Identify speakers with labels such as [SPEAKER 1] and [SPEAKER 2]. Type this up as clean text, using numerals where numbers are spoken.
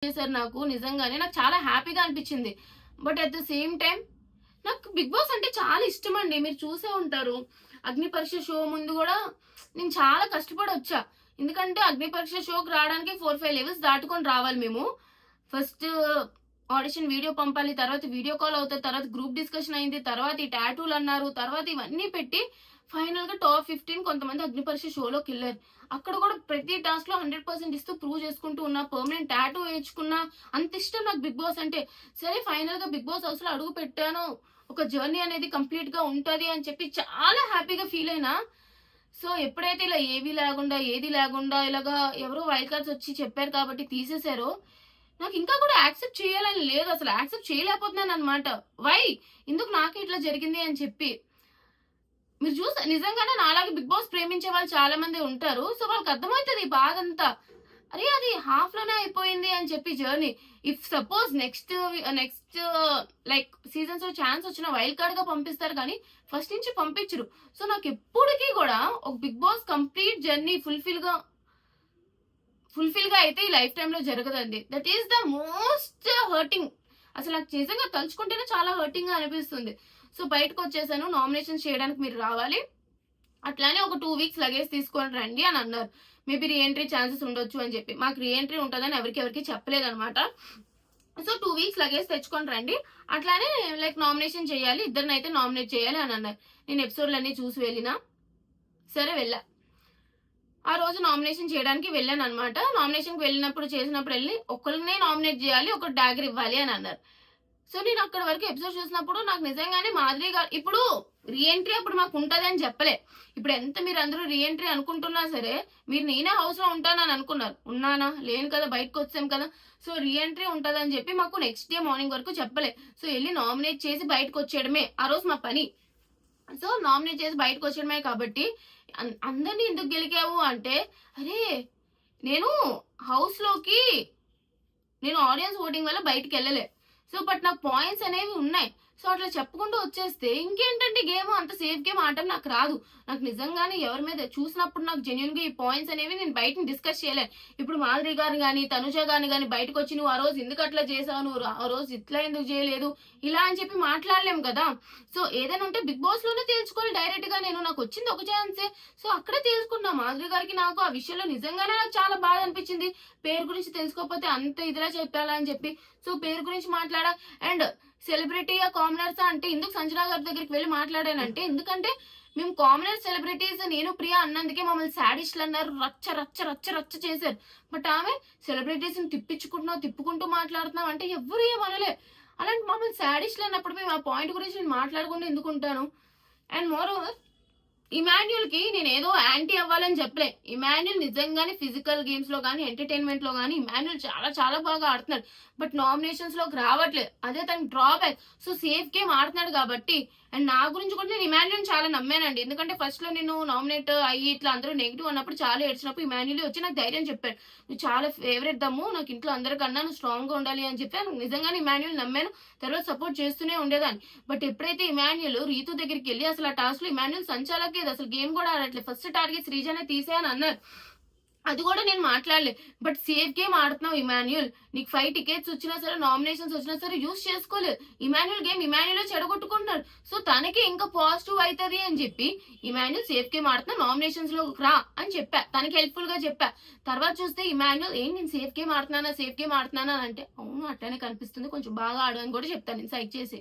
[SPEAKER 1] చేశారు నాకు నిజంగానే. నాకు చాలా హ్యాపీగా అనిపించింది. But at the same time నాకు బిగ్ బాస్ అంటే చాలా ఇష్టమండి. మీరు చూసే ఉంటారు. అగ్ని పరీక్ష షో ముందు గూడా నేను చాలా కష్టపడొచ్చా. ఎందుకంటే అగ్ని పరీక్ష షోకి రావడానికి 4, 5 లెవెల్స్ దాటుకొని రావాలి మేము. ఫస్ట్ ఆడిషన్ వీడియో పంపాలి. తర్వాత వీడియో కాల్ అవుతది. తర్వాత గ్రూప్ డిస్కషన్ అయింది. తర్వాత ఈ టాటూలన్నారు. తర్వాత ఇవన్నీ పెట్టి ఫైనల్‌గా టాప్ 15 కొంతమంది అగ్ని పరీక్ష షోలోకెళ్లారు. అక్కడ కూడా ప్రతి టాస్క్‌లో 100% ఇస్తూ ప్రూవ్ చేసుకుంటూ ఉన్నా. పర్మనెంట్ టాటూ ఏయించుకున్నా. అంత ఇష్టం నాకు బిగ్ బాస్ అంటే. సరే ఫైనల్‌గా బిగ్ బాస్ హౌస్‌లో అడుగు పెట్టాను. ఒక జర్నీ అనేది కంప్లీట్‌గా ఉంటది అని చెప్పి చాలా హ్యాపీగా ఫీల్ అయినా. సో ఎప్పుడైతే ఇలా ఏవి లేకుండా, ఏది లేకుండా ఇలాగా ఎవరో వైల్డ్ కార్డ్స్ వచ్చి చెప్పారు కాబట్టి తీసేసారో, నాకు ఇంకా కూడా యాక్సెప్ట్ చేయాలని లేదు. అసలు యాక్సెప్ట్ చేయలేకపోతున్నానన్నమాట. వై? ఎందుకు నాకే ఇట్లా జరిగింది అని చెప్పి. మీరు నిజంగానే నాలాగా బిగ్ బాస్ ప్రేమించే వాళ్ళు చాలా మంది ఉంటారు. సో వాళ్ళకి అర్థమవుతది ఈ బాధంతా. అరే అది హాఫ్ లోనే అయిపోయింది అని చెప్పి journey. If suppose next like seasons లో ఛాన్స్ వచ్చిన వైల్డ్ కార్డ్ గా పంపిస్తారు కానీ ఫస్ట్ నుంచి పంపించరు. సో నాకు ఎప్పటికీ కూడా ఒక Bigg Boss complete journey fulfil గా అయితే ఈ లైఫ్ టైమ్ లో జరగదండి. That is the most hurting. అసలు నాకు నిజంగా తలుచుకుంటేనే చాలా హర్టింగ్ గా అనిపిస్తుంది. సో బయటకు వచ్చేసాను. నామినేషన్ చేయడానికి మీరు రావాలి. అట్లానే ఒక 2 వీక్స్ లగేజ్ తీసుకొని రండి అని అన్నారు. మేబీ రీఎంట్రీ ఛాన్సెస్ ఉండొచ్చు అని చెప్పి. మాకు రీఎంట్రీ ఉంటుందని ఎవరికి చెప్పలేదన్నమాట. సో 2 వీక్స్ లగేజ్ తెచ్చుకొని రండి. అట్లానే లైక్ నామినేషన్ చేయాలి. ఇద్దరినైతే నామినేట్ చేయాలి అని అన్నారు. నేను ఎపిసోడ్లన్నీ చూసి వెళ్ళినా. సరే వెళ్ళా. ఆ రోజు నామినేషన్ చేయడానికి వెళ్ళాను అనమాట. నామినేషన్కి చేసినప్పుడు వెళ్ళి ఒకరినే నామినేట్ చేయాలి, ఒక డాగర్ ఇవ్వాలి అని అన్నారు. సో నేను అక్కడ వరకు ఎపిసోడ్ చూసినప్పుడు నాకు నిజంగానే మాధురి గారు ఇప్పుడు రీఎంట్రీ అప్పుడు మాకు ఉంటది అని చెప్పలే. ఇప్పుడు ఎంత మీరు అందరూ రీఎంట్రీ అనుకుంటున్నా సరే, మీరు నేనే హౌస్ లో ఉంటానని అనుకున్నారు. ఉన్నానా? లేను కదా, బయటకు వచ్చాం కదా. సో రీఎంట్రీ ఉంటదని చెప్పి మాకు నెక్స్ట్ డే మార్నింగ్ వరకు చెప్పలే. సో వెళ్ళి నామినేట్ చేసి బయటకు వచ్చేయడమే ఆ రోజు మా పని. సో నామినేట్ చేసి బయటకు వచ్చేయడమే కాబట్టి అందరినీ ఎందుకు గెలికావు అంటే, అరే నేను హౌస్ లోకి ఆడియన్స్ ఓటింగ్ వల్ల బయటకు వెళ్ళలే. సో బట్ నాకు పాయింట్స్ అనేవి ఉన్నాయి. సో అట్లా చెప్పుకుంటూ వచ్చేస్తే ఇంకేంటంటే గేమ్ అంత సేఫ్ గేమ్ ఆడటం నాకు రాదు. నాకు నిజంగానే ఎవరి మీద చూసినప్పుడు నాకు జెన్యున్ గా ఈ పాయింట్స్ అనేవి నేను బయట డిస్కస్ చేయలేను. ఇప్పుడు మాధురి గారు కానీ తనుజ గాని బయటకు వచ్చి నువ్వు ఆ రోజు ఎందుకు అట్లా చేసావు, నువ్వు ఆ రోజు ఇట్లా ఎందుకు చేయలేదు ఇలా అని చెప్పి మాట్లాడలేము కదా. సో ఏదైనా ఉంటే బిగ్ బాస్ లోనే తేల్చుకోవాలి డైరెక్ట్ గా. నాకు వచ్చింది ఒక ఛాన్సే. సో అక్కడే తెలుసుకున్నా. మాధురి గారికి నాకు ఆ విషయంలో నిజంగానే నాకు చాలా బాధ అనిపించింది. పేరు గురించి తెలుసుకోకపోతే అంత ఇదిలా చెప్పాలా అని చెప్పి. సో పేరు గురించి మాట్లాడా. అండ్ సెలబ్రిటీయా కామనర్సా అంటే ఎందుకు సంజన గారి దగ్గరికి వెళ్ళి మాట్లాడానంటే, ఎందుకంటే మేము కామనర్ సెలబ్రిటీస్ నేను ప్రియా అన్నందుకే మమ్మల్ని శాడిస్ట్లు అన్నారు. రచ్చ రచ్చ రచ్చ రచ్చ చేశారు. బట్ ఆమె సెలబ్రిటీస్ తిప్పుకుంటూ మాట్లాడుతున్నావు అంటే ఎవ్వరు ఏమనలే. అలాంటి మమ్మల్ని శాడిస్ట్లు అన్నప్పుడు మేము ఆ పాయింట్ గురించి నేను మాట్లాడకుండా ఎందుకుంటాను. అండ్ మోర్ ఓవర్ ఇమాన్యుల్ కి నేను ఏదో యాంటీ అవ్వాలని చెప్పలే. ఇమాన్యుల్ నిజంగానే ఫిజికల్ గేమ్స్ లో కానీ ఎంటర్టైన్మెంట్ లో కానీ ఇమాన్యుల్ చాలా చాలా బాగా ఆడుతున్నాడు. బట్ నామినేషన్స్ లోకి రావట్లేదు. అదే తనకి డ్రాబ్యాక్. సో సేఫ్ గేమ్ ఆడుతున్నాడు కాబట్టి. అండ్ నా గురించి కూడా నేను ఇమాన్యుల్ చాలా నమ్మానండి. ఎందుకంటే ఫస్ట్ లో నేను నామినేట్ అయ్యి ఇట్లా అందరూ నెగిటివ్ అన్నప్పుడు చాలా ఏడ్చినప్పుడు ఇమాన్యుల్ వచ్చి నాకు ధైర్యం చెప్పాడు. నువ్వు చాలా ఫేవరెట్ దమ్ము, నాకు ఇంట్లో అందరికన్నా నువ్వు స్ట్రాంగ్ గా ఉండాలి అని చెప్పి నిజంగానే ఇమాన్యుల్ నమ్మాను. తర్వాత సపోర్ట్ చేస్తూనే ఉండేదాన్ని. బట్ ఎప్పుడైతే ఇమాన్యుల్ రీతు దగ్గరికి వెళ్ళి అసలు ఆ టాస్క్ లో ఇమాన్యుల్ సంచాలకేది అసలు గేమ్ కూడా ఆడట్లేదు. ఫస్ట్ టార్గెట్ శ్రీజనే తీసేయని అన్నారు. అది కూడా నేను మాట్లాడలే. బట్ సేఫ్ గేమ్ ఆడుతున్నావు ఇమాన్యుల్. నీకు 5 టికెట్స్ వచ్చినా సరే, నామినేషన్స్ వచ్చినా సరే యూజ్ చేసుకోలేదు. ఇమాన్యుల్ గేమ్ ఇమాన్యుల్ చెడగొట్టుకుంటున్నాడు. సో తనకి ఇంకా పాజిటివ్ అవుతుంది అని చెప్పి ఇమాన్యుల్ సేఫ్ గేమ్ ఆడుతున్నా, నామినేషన్స్ లో రా అని చెప్పా. తనకి హెల్ప్ఫుల్ గా చెప్పా. తర్వాత చూస్తే ఇమాన్యుల్ నేను సేఫ్ గేమ్ ఆడుతున్నానా అంటే అవును అట్టనే కనిపిస్తుంది, కొంచెం బాగా ఆడు అని కూడా చెప్తాను నేను సైక్ చేసి.